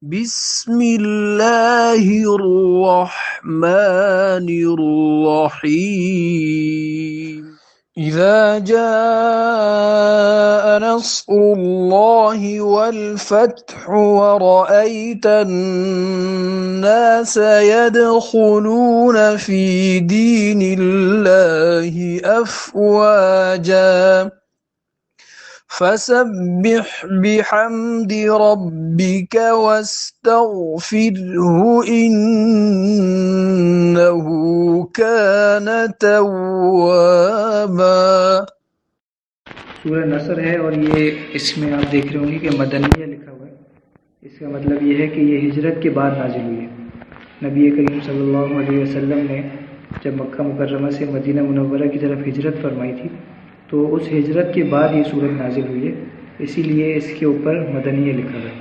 بسم اللہ الرحمن الرحیم اذا جاء نصر اللہ والفتح ورأيت الناس يدخلون في دين الله أفواجا فسبح بحمد ربك واستغفره إنه كان توابا۔ سورہ نصر ہے اور یہ اس میں آپ دیکھ رہے ہوں گے کہ مدنیہ لکھا ہوا ہے۔ اس کا مطلب یہ ہے کہ یہ ہجرت کے بعد نازل ہوئی ہے۔ نبی کریم صلی اللہ علیہ وسلم نے جب مکہ مکرمہ سے مدینہ منورہ کی طرف ہجرت فرمائی تھی تو اس ہجرت کے بعد یہ سورت نازل ہوئی ہے، اسی لیے اس کے اوپر مدنیہ لکھا ہوا ہے۔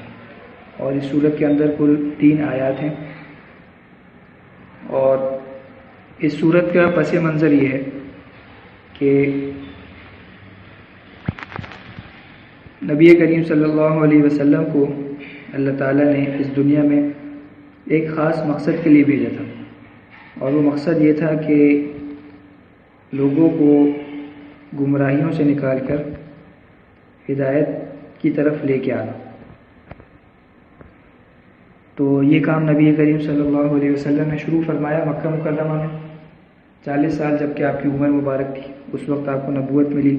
اور اس سورت کے اندر کل 3 آیات ہیں، اور اس سورت کا پس منظر یہ ہے کہ نبی کریم صلی اللہ علیہ وسلم کو اللہ تعالیٰ نے اس دنیا میں ایک خاص مقصد کے لیے بھیجا تھا، اور وہ مقصد یہ تھا کہ لوگوں کو گمراہیوں سے نکال کر ہدایت کی طرف لے کے آنا۔ تو یہ کام نبی کریم صلی اللہ علیہ وسلم نے شروع فرمایا مکہ مکرمہ میں 40 سال جب کہ آپ کی عمر مبارک تھی، اس وقت آپ کو نبوت ملی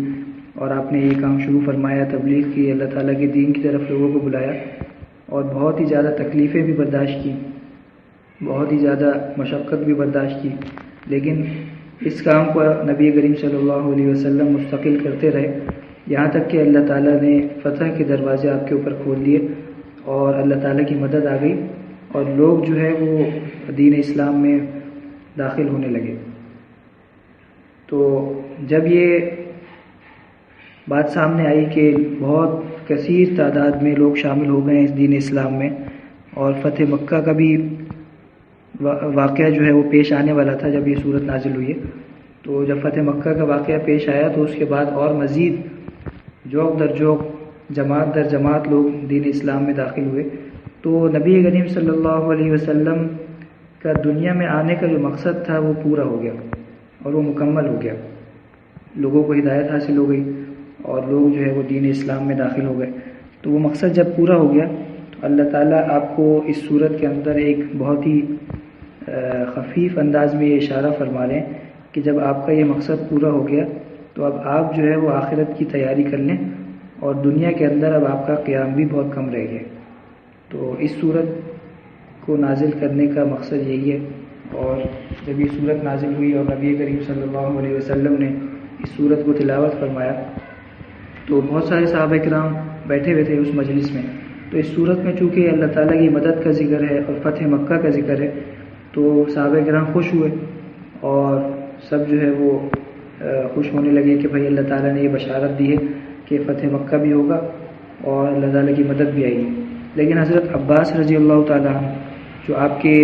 اور آپ نے یہ کام شروع فرمایا، تبلیغ کی، اللہ تعالیٰ کے دین کی طرف لوگوں کو بلایا، اور بہت ہی زیادہ تکلیفیں بھی برداشت کی، بہت ہی زیادہ مشقت بھی برداشت کی، لیکن اس کام کو نبی کریم صلی اللہ علیہ وسلم مستقل کرتے رہے، یہاں تک کہ اللہ تعالیٰ نے فتح کے دروازے آپ کے اوپر کھول دیے اور اللہ تعالیٰ کی مدد آ گئی، اور لوگ جو ہے وہ دین اسلام میں داخل ہونے لگے۔ تو جب یہ بات سامنے آئی کہ بہت کثیر تعداد میں لوگ شامل ہو گئے ہیں اس دین اسلام میں، اور فتح مکہ کا بھی واقعہ جو ہے وہ پیش آنے والا تھا جب یہ صورت نازل ہوئی ہے، تو جب فتح مکہ کا واقعہ پیش آیا تو اس کے بعد اور مزید جوق در جوق، جماعت در جماعت لوگ دین اسلام میں داخل ہوئے۔ تو نبی کریم صلی اللہ علیہ وسلم کا دنیا میں آنے کا جو مقصد تھا وہ پورا ہو گیا اور وہ مکمل ہو گیا، لوگوں کو ہدایت حاصل ہو گئی اور لوگ جو ہے وہ دین اسلام میں داخل ہو گئے۔ تو وہ مقصد جب پورا ہو گیا تو اللہ تعالیٰ آپ کو اس صورت کے اندر ایک بہت ہی خفیف انداز میں یہ اشارہ فرما رہے ہیں کہ جب آپ کا یہ مقصد پورا ہو گیا تو اب آپ جو ہے وہ آخرت کی تیاری کر لیں، اور دنیا کے اندر اب آپ کا قیام بھی بہت کم رہ گیا۔ تو اس صورت کو نازل کرنے کا مقصد یہی ہے، اور جب یہ صورت نازل ہوئی اور نبی کریم صلی اللہ علیہ وسلم نے اس صورت کو تلاوت فرمایا تو بہت سارے صحابہ کرام بیٹھے ہوئے تھے اس مجلس میں۔ تو اس صورت میں چونکہ اللہ تعالیٰ کی مدد کا ذکر ہے اور فتح مکہ کا ذکر ہے تو صحابہ کرام خوش ہوئے، اور سب جو ہے وہ خوش ہونے لگے کہ بھائی اللہ تعالیٰ نے یہ بشارت دی ہے کہ فتح مکہ بھی ہوگا اور اللہ تعالیٰ کی مدد بھی آئے گی۔ لیکن حضرت عباس رضی اللہ تعالیٰ عنہ جو آپ کے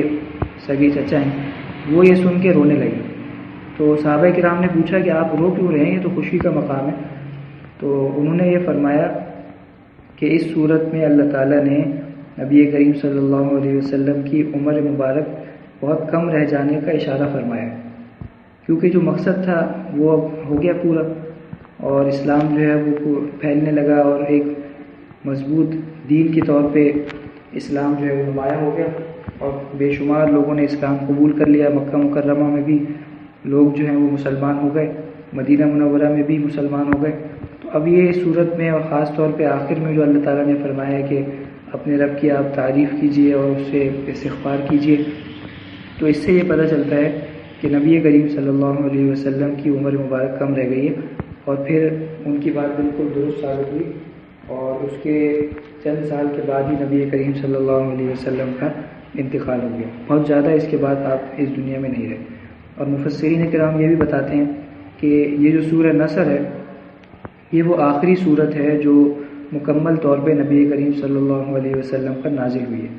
سگے چچا ہیں وہ یہ سن کے رونے لگے۔ تو صحابہ کرام نے پوچھا کہ آپ رو کیوں رہے ہیں، یہ تو خوشی کا مقام ہے۔ تو انہوں نے یہ فرمایا کہ اس صورت میں اللہ تعالیٰ نے نبی کریم صلی اللہ علیہ وسلم کی عمر مبارک بہت کم رہ جانے کا اشارہ فرمایا ہے، کیونکہ جو مقصد تھا وہ اب ہو گیا پورا، اور اسلام جو ہے وہ پھیلنے لگا، اور ایک مضبوط دین کے طور پہ اسلام جو ہے وہ نمایاں ہو گیا، اور بے شمار لوگوں نے اسلام قبول کر لیا۔ مکہ مکرمہ میں بھی لوگ جو ہیں وہ مسلمان ہو گئے، مدینہ منورہ میں بھی مسلمان ہو گئے۔ تو اب یہ صورت میں اور خاص طور پہ آخر میں جو اللہ تعالیٰ نے فرمایا ہے کہ اپنے رب کی آپ تعریف کیجئے اور اس سے استغفار کیجئے، تو اس سے یہ پتہ چلتا ہے کہ نبی کریم صلی اللہ علیہ وسلم کی عمر مبارک کم رہ گئی ہے، اور پھر ان کی بات بالکل درست ثابت ہوئی، اور اس کے چند سال کے بعد ہی نبی کریم صلی اللہ علیہ وسلم کا انتقال ہو گیا۔ بہت زیادہ اس کے بعد آپ اس دنیا میں نہیں رہے۔ اور مفسرین کرام یہ بھی بتاتے ہیں کہ یہ جو سورہ نصر ہے یہ وہ آخری صورت ہے جو مکمل طور پہ نبی کریم صلی اللہ علیہ وسلم پر نازل ہوئی ہے۔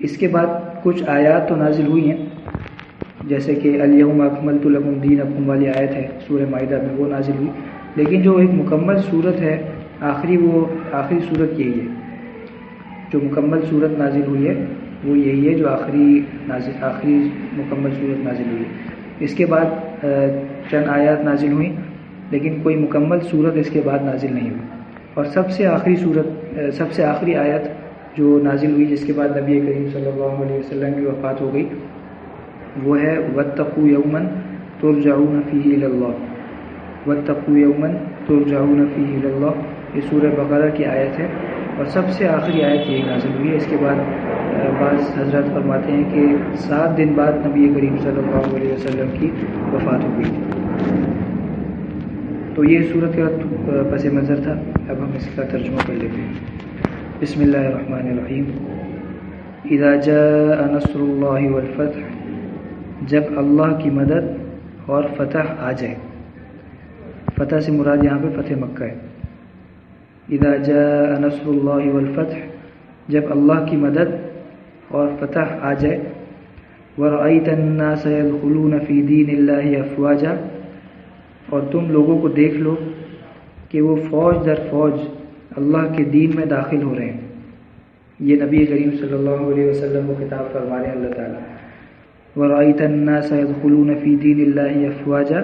اس کے بعد کچھ آیات تو نازل ہوئی ہیں، جیسے کہ الیوم اکملت لکم دینکم والی آیت ہے سورہ مائدہ میں، وہ نازل ہوئی، لیکن جو ایک مکمل صورت ہے آخری، وہ آخری صورت یہی ہے۔ جو مکمل صورت نازل ہوئی ہے وہ یہی ہے جو آخری مکمل صورت نازل ہوئی ہے۔ اس کے بعد چند آیات نازل ہوئیں، لیکن کوئی مکمل صورت اس کے بعد نازل نہیں ہوئی۔ اور سب سے آخری آیت جو نازل ہوئی جس کے بعد نبی کریم صلی اللہ علیہ وسلم کی وفات ہو گئی وہ ہے وَاتَّقُوا يَوْمًا تُرْجَعُونَ فِيهِ إِلَى اللَّهِ، وَاتَّقُوا يَوْمًا تُرْجَعُونَ فِيهِ إِلَى اللَّهِ، یہ سورہ بقرہ کی آیت ہے اور سب سے آخری آیت یہی نازل ہوئی ہے۔ اس کے بعد بعض حضرات فرماتے ہیں کہ 7 دن بعد نبی کریم صلی اللہ علیہ وسلم کی وفات ہو گئی تھی۔ تو یہ صورت کا پس منظر تھا، اب ہم اس کا ترجمہ کر لیتے ہیں۔ بسم اللہ الرحمن الرحیم۔ اذا جاء نصر اللہ والفتح، جب اللہ کی مدد اور فتح آ جائے۔ فتح سے مراد یہاں پہ فتح مکہ ہے۔ اذا جاء نصر اللہ والفتح، جب اللہ کی مدد اور فتح آ جائے۔ ورأیت الناس يدخلون فی دین اللہ افواجا، اور تم لوگوں کو دیکھ لو کہ وہ فوج در فوج اللہ کے دین میں داخل ہو رہے ہیں۔ یہ نبی کریم صلی اللہ علیہ وسلم کو خطاب فرما رہے ہیں اللہ تعالیٰ۔ وَرَأَيْتَ النَّاسَ يَدْخُلُونَ فِي دِينِ اللَّهِ أَفْوَاجًا،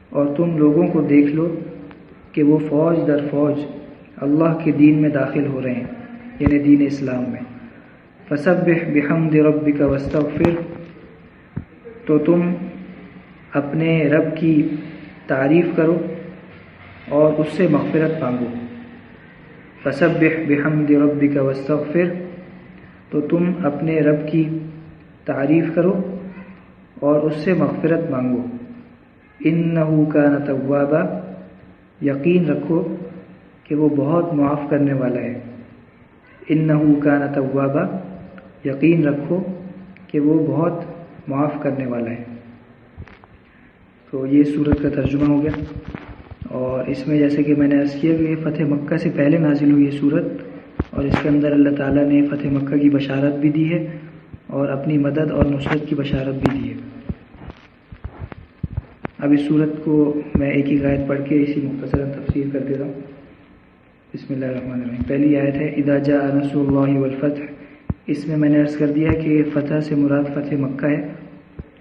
اور تم لوگوں کو دیکھ لو کہ وہ فوج در فوج اللہ کے دین میں داخل ہو رہے ہیں، یعنی دین اسلام میں۔ فَسَبِّحْ بِحَمْدِ رَبِّكَ وَاسْتَغْفِرْ، تو تم اپنے رب کی تعریف کرو اور اس سے مغفرت مانگو۔ فسبح بحمد ربک واستغفر، تو تم اپنے رب کی تعریف کرو اور اس سے مغفرت مانگو۔ انہ کان توابا، یقین رکھو کہ وہ بہت معاف کرنے والا ہے۔ انہ کان توابا، یقین رکھو کہ وہ بہت معاف کرنے والا ہے۔ تو یہ سورت کا ترجمہ ہو گیا، اور اس میں جیسے کہ میں نے عرض کیا کہ یہ فتح مکہ سے پہلے نازل ہوئی یہ سورت، اور اس کے اندر اللہ تعالیٰ نے فتح مکہ کی بشارت بھی دی ہے اور اپنی مدد اور نصرت کی بشارت بھی دی ہے۔ اب اس سورت کو میں ایک ہی آیت پڑھ کے اسی مختصراً تفسیر کر دیتا ہوں۔ بسم اللہ الرحمن الرحیم۔ پہلی آیت ہے اذا جاء نصر اللہ والفتح۔ اس میں نے عرض کر دیا کہ فتح سے مراد فتح مکہ ہے،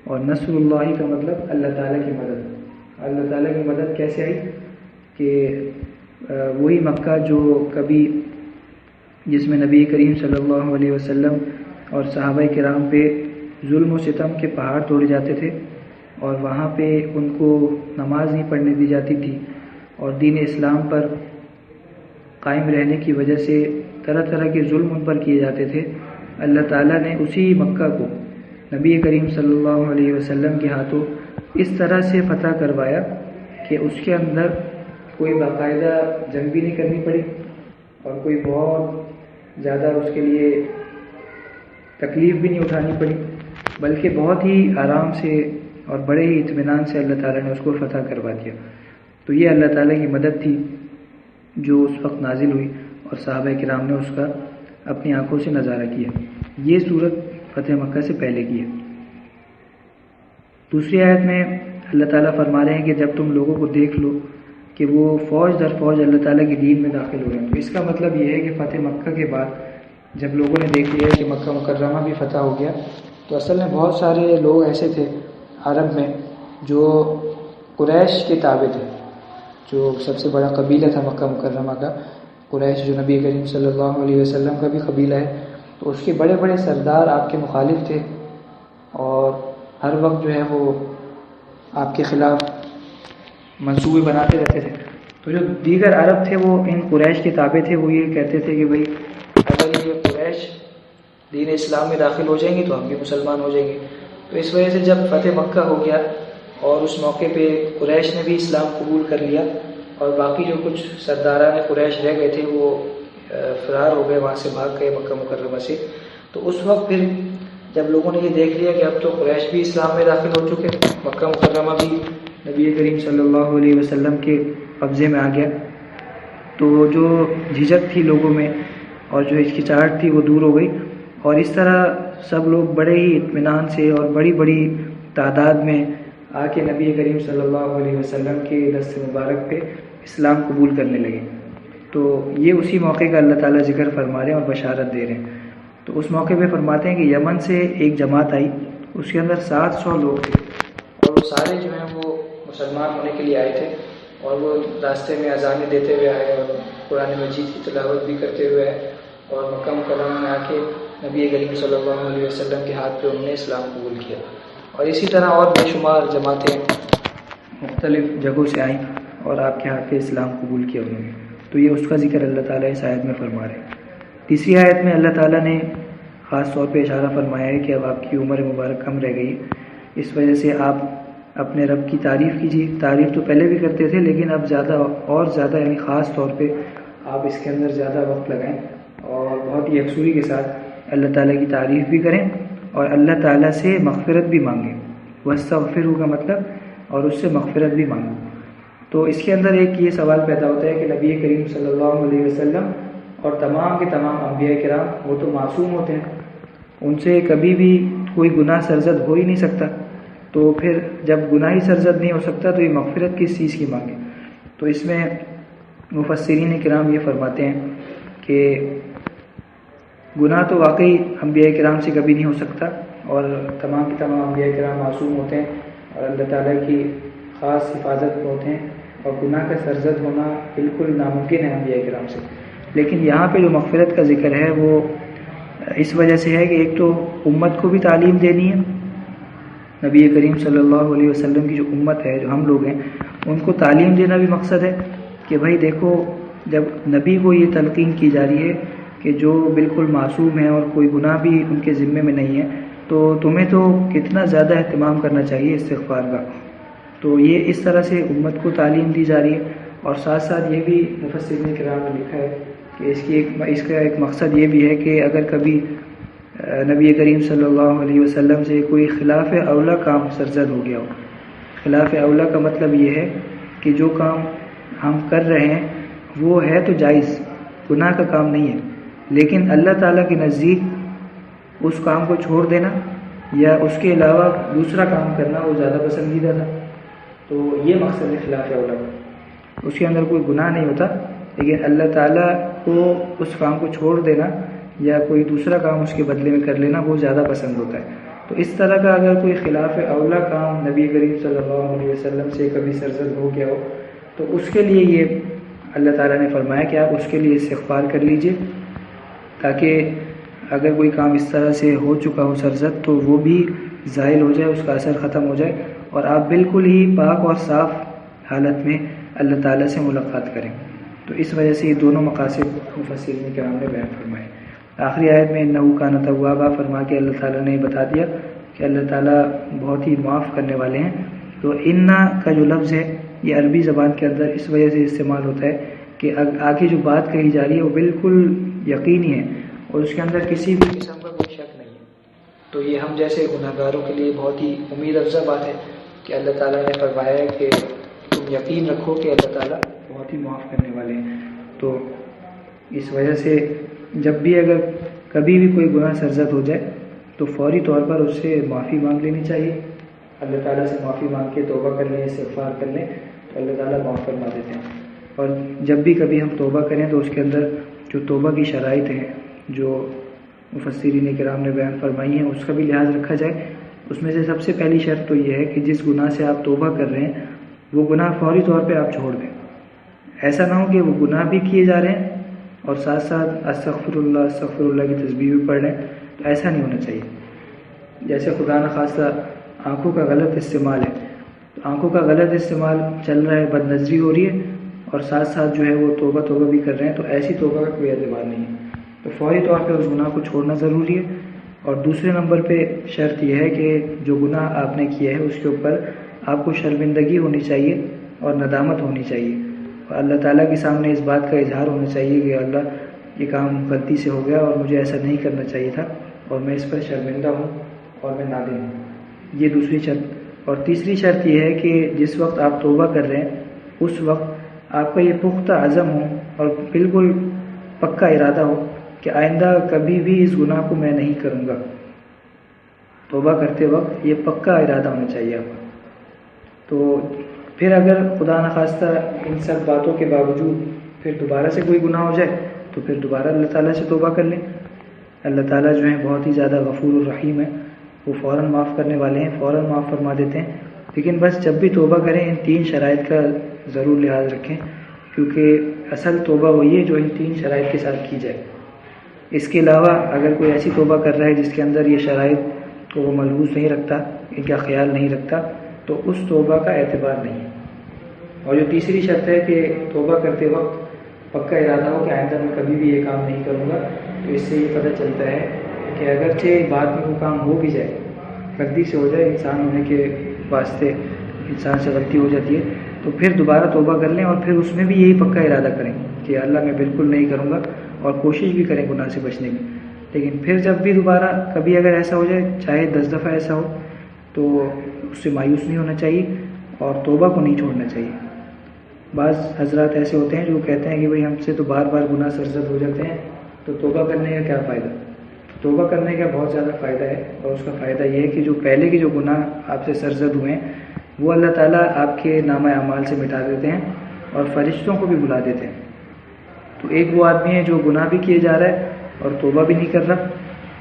اور نصر اللہ کا مطلب اللہ تعالیٰ کی مدد۔ اللہ تعالیٰ کی مدد کیسے آئی کہ وہی مکہ جو کبھی جس میں نبی کریم صلی اللہ علیہ وسلم اور صحابہ کرام پہ ظلم و ستم کے پہاڑ توڑے جاتے تھے، اور وہاں پہ ان کو نماز نہیں پڑھنے دی جاتی تھی، اور دین اسلام پر قائم رہنے کی وجہ سے طرح طرح کے ظلم ان پر کیے جاتے تھے۔ اللہ تعالیٰ نے اسی مکہ کو نبی کریم صلی اللہ علیہ وسلم کے ہاتھوں اس طرح سے فتح کروایا کہ اس کے اندر کوئی باقاعدہ جنگ بھی نہیں کرنی پڑی، اور کوئی بہت زیادہ اس کے لیے تکلیف بھی نہیں اٹھانی پڑی، بلکہ بہت ہی آرام سے اور بڑے ہی اطمینان سے اللہ تعالیٰ نے اس کو فتح کروا دیا۔ تو یہ اللہ تعالیٰ کی مدد تھی جو اس وقت نازل ہوئی، اور صحابہ کرام نے اس کا اپنی آنکھوں سے نظارہ کیا۔ یہ صورت فتح مکہ سے پہلے کی ہے۔ دوسری آیت میں اللہ تعالیٰ فرما رہے ہیں کہ جب تم لوگوں کو دیکھ لو کہ وہ فوج در فوج اللہ تعالیٰ کے دین میں داخل ہو رہے ہیں، تو اس کا مطلب یہ ہے کہ فتح مکہ کے بعد جب لوگوں نے دیکھ لیا کہ مکہ مکرمہ بھی فتح ہو گیا، تو اصل میں بہت سارے لوگ ایسے تھے عرب میں جو قریش کے تابع تھے، جو سب سے بڑا قبیلہ تھا مکہ مکرمہ کا، قریش جو نبی کریم صلی اللہ علیہ وسلم کا بھی قبیلہ ہے، تو اس کے بڑے بڑے سردار آپ کے مخالف تھے، اور ہر وقت جو ہے وہ آپ کے خلاف منصوبے بناتے رہتے تھے۔ تو جو دیگر عرب تھے وہ ان قریش کے تابع تھے، وہ یہ کہتے تھے کہ بھئی اگر یہ قریش دین اسلام میں داخل ہو جائیں گے تو ہم بھی مسلمان ہو جائیں گے۔ تو اس وجہ سے جب فتح مکہ ہو گیا اور اس موقع پہ قریش نے بھی اسلام قبول کر لیا، اور باقی جو کچھ سرداران قریش رہ گئے تھے وہ فرار ہو گئے، وہاں سے بھاگ گئے مکہ مکرمہ سے، تو اس وقت پھر جب لوگوں نے یہ دیکھ لیا کہ اب تو قریش بھی اسلام میں داخل ہو چکے، مکہ مکرمہ بھی نبی کریم صلی اللہ علیہ وسلم کے قبضے میں آ گیا، تو جو جھجک تھی لوگوں میں اور جو ہچکچاہٹ تھی وہ دور ہو گئی، اور اس طرح سب لوگ بڑے ہی اطمینان سے اور بڑی بڑی تعداد میں آ کے نبی کریم صلی اللہ علیہ وسلم کے دست مبارک پہ اسلام قبول کرنے لگے۔ تو یہ اسی موقع کا اللہ تعالیٰ ذکر فرما رہے ہیں اور بشارت دے رہے ہیں۔ تو اس موقع پہ فرماتے ہیں کہ یمن سے ایک جماعت آئی، اس کے اندر 700 لوگ تھے، اور وہ سارے جو ہیں وہ مسلمان ہونے کے لیے آئے تھے، اور وہ راستے میں اذانیں دیتے ہوئے آئے اور قرآن مجید کی تلاوت بھی کرتے ہوئے آئے، اور مکہ مکرمہ میں آ کے نبی کریم صلی اللہ علیہ وسلم کے ہاتھ پہ انہوں نے اسلام قبول کیا۔ اور اسی طرح اور بے شمار جماعتیں مختلف جگہوں سے آئیں اور آپ کے ہاتھ پہ اسلام قبول کیا انہوں نے۔ تو یہ اس کا ذکر اللہ تعالیٰ اس آیت میں فرما رہے ہیں۔ تیسری آیت میں اللہ تعالیٰ نے خاص طور پہ اشارہ فرمایا ہے کہ اب آپ کی عمر مبارک کم رہ گئی، اس وجہ سے آپ اپنے رب کی تعریف کیجیے۔ تعریف تو پہلے بھی کرتے تھے، لیکن اب زیادہ اور زیادہ، یعنی خاص طور پہ آپ اس کے اندر زیادہ وقت لگائیں اور بہت ہی یکسوئی کے ساتھ اللہ تعالیٰ کی تعریف بھی کریں اور اللہ تعالیٰ سے مغفرت بھی مانگیں۔ وَاسْتَغْفِرُوا کا مطلب اور اس سے مغفرت بھی مانگو۔ تو اس کے اندر ایک یہ سوال پیدا ہوتا ہے کہ نبی کریم صلی اللہ علیہ وسلم اور تمام کے تمام انبیاء کرام وہ تو معصوم ہوتے ہیں، ان سے کبھی بھی کوئی گناہ سرزد ہو ہی نہیں سکتا، تو پھر جب گناہ ہی سرزد نہیں ہو سکتا تو یہ مغفرت کس چیز کی مانگے؟ تو اس میں مفسرین کرام یہ فرماتے ہیں کہ گناہ تو واقعی انبیاء کرام سے کبھی نہیں ہو سکتا، اور تمام کے تمام انبیاء کرام معصوم ہوتے ہیں اور اللہ تعالیٰ کی خاص حفاظت میں ہوتے ہیں، اور گناہ کا سرزد ہونا بالکل ناممکن ہے انبیاء کرام سے۔ لیکن یہاں پہ جو مغفرت کا ذکر ہے وہ اس وجہ سے ہے کہ ایک تو امت کو بھی تعلیم دینی ہے، نبی کریم صلی اللہ علیہ وسلم کی جو امت ہے، جو ہم لوگ ہیں، ان کو تعلیم دینا بھی مقصد ہے کہ بھائی دیکھو، جب نبی کو یہ تلقین کی جا رہی ہے کہ جو بالکل معصوم ہیں اور کوئی گناہ بھی ان کے ذمے میں نہیں ہے، تو تمہیں تو کتنا زیادہ اہتمام کرنا چاہیے استغفار کا۔ تو یہ اس طرح سے امت کو تعلیم دی جا رہی ہے، اور ساتھ ساتھ یہ بھی مفسرین کرام نے لکھا ہے کہ اس کا ایک مقصد یہ بھی ہے کہ اگر کبھی نبی کریم صلی اللہ علیہ وسلم سے کوئی خلاف اولا کام سرزد ہو گیا ہو، خلاف اولا کا مطلب یہ ہے کہ جو کام ہم کر رہے ہیں وہ ہے تو جائز، گناہ کا کام نہیں ہے، لیکن اللہ تعالیٰ کے نزدیک اس کام کو چھوڑ دینا یا اس کے علاوہ دوسرا کام کرنا وہ زیادہ پسندیدہ تھا۔ تو یہ مقصد ہے خلاف اولا کا، اس کے اندر کوئی گناہ نہیں ہوتا، لیکن اللہ تعالیٰ کو اس کام کو چھوڑ دینا یا کوئی دوسرا کام اس کے بدلے میں کر لینا وہ زیادہ پسند ہوتا ہے۔ تو اس طرح کا اگر کوئی خلاف اولا کام نبی کریم صلی اللہ علیہ وسلم سے کبھی سرزد ہو گیا ہو تو اس کے لیے یہ اللہ تعالیٰ نے فرمایا کہ آپ اس کے لیے استغفار کر لیجئے، تاکہ اگر کوئی کام اس طرح سے ہو چکا ہو سرزد تو وہ بھی زائل ہو جائے، اس کا اثر ختم ہو جائے، اور آپ بالکل ہی پاک اور صاف حالت میں اللہ تعالیٰ سے ملاقات کریں۔ تو اس وجہ سے یہ دونوں مقاصد مفسرین کرام نے بیان فرمائے۔ آخری آیت میں انہ کان توابا فرما کے اللہ تعالیٰ نے بتا دیا کہ اللہ تعالیٰ بہت ہی معاف کرنے والے ہیں۔ تو انا کا جو لفظ ہے یہ عربی زبان کے اندر اس وجہ سے استعمال ہوتا ہے کہ آگے جو بات کہی جا رہی ہے وہ بالکل یقینی ہے اور اس کے اندر کسی بھی قسم کا کوئی شک نہیں ہے۔ تو یہ ہم جیسے گناہ گاروں کے لیے بہت ہی امید افزا بات ہے کہ اللہ تعالیٰ نے فرمایا ہے کہ تم یقین رکھو کہ اللہ تعالیٰ بہت ہی معاف کرنے والے ہیں۔ تو اس وجہ سے جب بھی اگر کبھی بھی کوئی گناہ سرزد ہو جائے تو فوری طور پر اس سے معافی مانگ لینی چاہیے، اللہ تعالیٰ سے معافی مانگ کے توبہ کر لیں، استغفار کر لیں تو اللہ تعالیٰ معاف فرما دیتے ہیں۔ اور جب بھی کبھی ہم توبہ کریں تو اس کے اندر جو توبہ کی شرائط ہیں جو مفسرین کرام نے بیان فرمائی ہیں اس کا بھی لحاظ رکھا جائے۔ اس میں سے سب سے پہلی شرط تو یہ ہے کہ جس گناہ سے آپ توبہ کر رہے ہیں وہ گناہ فوری طور پہ آپ چھوڑ دیں۔ ایسا نہ ہو کہ وہ گناہ بھی کیے جا رہے ہیں اور ساتھ ساتھ استغفر اللہ کی تسبیح بھی پڑھ لیں، تو ایسا نہیں ہونا چاہیے۔ جیسے خدا نخواستہ آنکھوں کا غلط استعمال ہے، تو آنکھوں کا غلط استعمال چل رہا ہے، بد نظری ہو رہی ہے اور ساتھ ساتھ جو ہے وہ توبہ بھی کر رہے ہیں، تو ایسی توبہ کا کوئی اعتبار نہیں ہے۔ تو فوری طور پہ اس گناہ کو چھوڑنا ضروری ہے۔ اور دوسرے نمبر پہ شرط یہ ہے کہ جو گناہ آپ نے کیا ہے اس کے اوپر آپ کو شرمندگی ہونی چاہیے اور ندامت ہونی چاہیے، اور اللہ تعالیٰ کے سامنے اس بات کا اظہار ہونا چاہیے کہ اللہ یہ کام غلطی سے ہو گیا اور مجھے ایسا نہیں کرنا چاہیے تھا اور میں اس پر شرمندہ ہوں اور میں نادم ہوں۔ یہ دوسری شرط۔ اور تیسری شرط یہ ہے کہ جس وقت آپ توبہ کر رہے ہیں اس وقت آپ کا یہ پختہ عزم ہو اور بالکل پکا ارادہ ہو کہ آئندہ کبھی بھی اس گناہ کو میں نہیں کروں گا۔ توبہ کرتے وقت یہ پکا ارادہ ہونا چاہیے آپ کا۔ تو پھر اگر خدا نخواستہ ان سب باتوں کے باوجود پھر دوبارہ سے کوئی گناہ ہو جائے تو پھر دوبارہ اللہ تعالیٰ سے توبہ کر لیں. اللہ تعالیٰ جو ہے بہت ہی زیادہ غفور الرحیم ہے، وہ فوراً معاف کرنے والے ہیں، فوراً معاف فرما دیتے ہیں. لیکن بس جب بھی توبہ کریں ان 3 شرائط کا ضرور لحاظ رکھیں، کیونکہ اصل توبہ وہی ہے جو ان 3 شرائط کے ساتھ کی جائے. اس کے علاوہ اگر کوئی ایسی توبہ کر رہا ہے جس کے اندر یہ شرائط کو وہ ملحوظ نہیں رکھتا، ان کا خیال نہیں رکھتا، تو اس توبہ کا اعتبار نہیں ہے. اور جو تیسری شرط ہے کہ توبہ کرتے وقت پکا ارادہ ہو کہ آئندہ میں کبھی بھی یہ کام نہیں کروں گا. تو اس سے یہ پتہ چلتا ہے کہ اگرچہ بعد میں وہ کام ہو بھی جائے، غلطی سے ہو جائے، انسان ہونے کے واسطے انسان سے غلطی ہو جاتی ہے، تو پھر دوبارہ توبہ کر لیں اور پھر اس میں بھی یہی پکا ارادہ کریں کہ اللہ میں بالکل نہیں کروں گا، اور کوشش بھی کریں گناہ سے بچنے کی. لیکن پھر جب بھی دوبارہ کبھی اگر ایسا ہو جائے، چاہے 10 دفعہ ایسا ہو، تو اس سے مایوس نہیں ہونا چاہیے اور توبہ کو نہیں چھوڑنا چاہیے. بعض حضرات ایسے ہوتے ہیں جو کہتے ہیں کہ بھئی ہم سے تو بار بار گناہ سرزد ہو جاتے ہیں، تو توبہ کرنے کا کیا فائدہ؟ توبہ کرنے کا بہت زیادہ فائدہ ہے، اور اس کا فائدہ یہ ہے کہ جو پہلے کے جو گناہ آپ سے سرزد ہوئے ہیں وہ اللہ تعالیٰ آپ کے نامہ اعمال سے مٹا دیتے ہیں اور فرشتوں کو بھی بلا دیتے ہیں. تو ایک وہ آدمی ہے جو گناہ بھی کیے جا رہا ہے اور توبہ بھی نہیں کر رہا،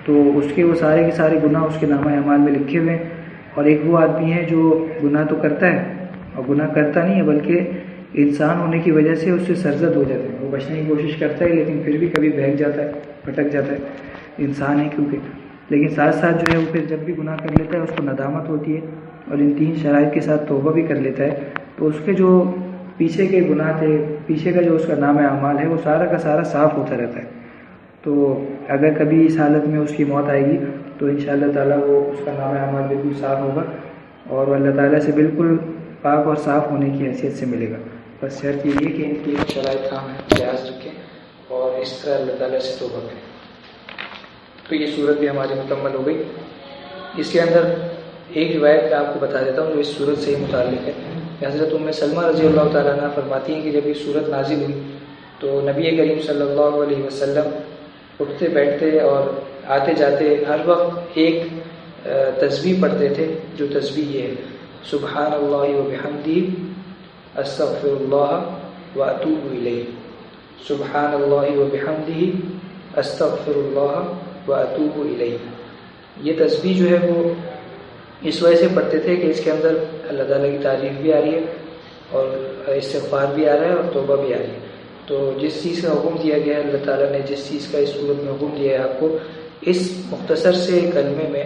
تو اس کے وہ سارے کے سارے گناہ اس کے نامہ اعمال میں لکھے ہوئے ہیں. اور ایک وہ آدمی ہے جو گناہ تو کرتا ہے اور گناہ کرتا نہیں ہے، بلکہ انسان ہونے کی وجہ سے اس سے سرزد ہو جاتے ہیں. وہ بچنے کی کوشش کرتا ہے لیکن پھر بھی کبھی بہک جاتا ہے، بھٹک جاتا ہے، انسان ہے کیونکہ. لیکن ساتھ ساتھ جو ہے وہ پھر جب بھی گناہ کر لیتا ہے اس کو ندامت ہوتی ہے اور ان 3 شرائط کے ساتھ توبہ بھی کر لیتا ہے، تو اس کے جو پیچھے کے گناہ تھے، پیچھے کا جو اس کا نام اعمال ہے، وہ سارا کا سارا صاف ہوتا رہتا ہے. تو اگر کبھی اس حالت میں اس کی موت آئے گی تو انشاءاللہ تعالیٰ وہ اس کا نام اعمال بالکل صاف ہوگا اور وہ اللہ تعالیٰ سے بالکل پاک اور صاف ہونے کی حیثیت سے ملے گا. بس شرط یہ ہے کہ ان 3 شرائط کا ہم لحاظ رکھیں اور اس طرح اللہ تعالیٰ سے توبہ کریں. تو یہ صورت بھی ہماری مکمل ہو گئی. اس کے اندر ایک روایت میں آپ کو بتا دیتا ہوں جو اس صورت سے ہی متعلق ہے. حضرت ام سلمہ رضی اللہ تعالیٰ عنہ فرماتی ہیں کہ جب یہ صورت نازل ہوئی تو نبی کریم صلی اللہ علیہ وسلم اٹھتے بیٹھتے اور آتے جاتے ہر وقت ایک تسبیح پڑھتے تھے، جو تسبیح یہ ہے: سبحان اللہ و بحمدہ استغفر اللہ و اتوب الیہ. سبحان اللہ و بحمدہ استغفر اللہ و اتوب الیہ. یہ تسبیح جو ہے وہ اس وجہ سے پڑھتے تھے کہ اس کے اندر اللہ تعالیٰ کی تعریف بھی آ رہی ہے اور استغفار بھی آ رہا ہے اور توبہ بھی آ رہی ہے. تو جس چیز کا حکم دیا گیا ہے، اللہ تعالیٰ نے جس چیز کا اس صورت میں حکم دیا ہے آپ کو، اس مختصر سے کلمے میں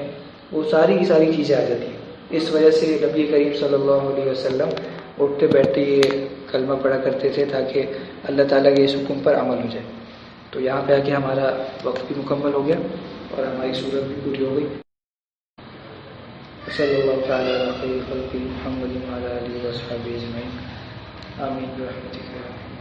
وہ ساری کی ساری چیزیں آ جاتی ہیں. اس وجہ سے نبی کریم صلی اللہ علیہ وسلم اٹھتے بیٹھتے یہ کلمہ پڑھا کرتے تھے تاکہ اللہ تعالیٰ کے اس حکم پر عمل ہو جائے. تو یہاں پہ آ کے ہمارا وقت بھی مکمل ہو گیا اور ہماری صورت بھی پوری ہو گئی. صلی اللہ تعالیٰ علیہ وسلم محمد وعلی آلہ وصحبہ اجمعین. آمین برحمتک.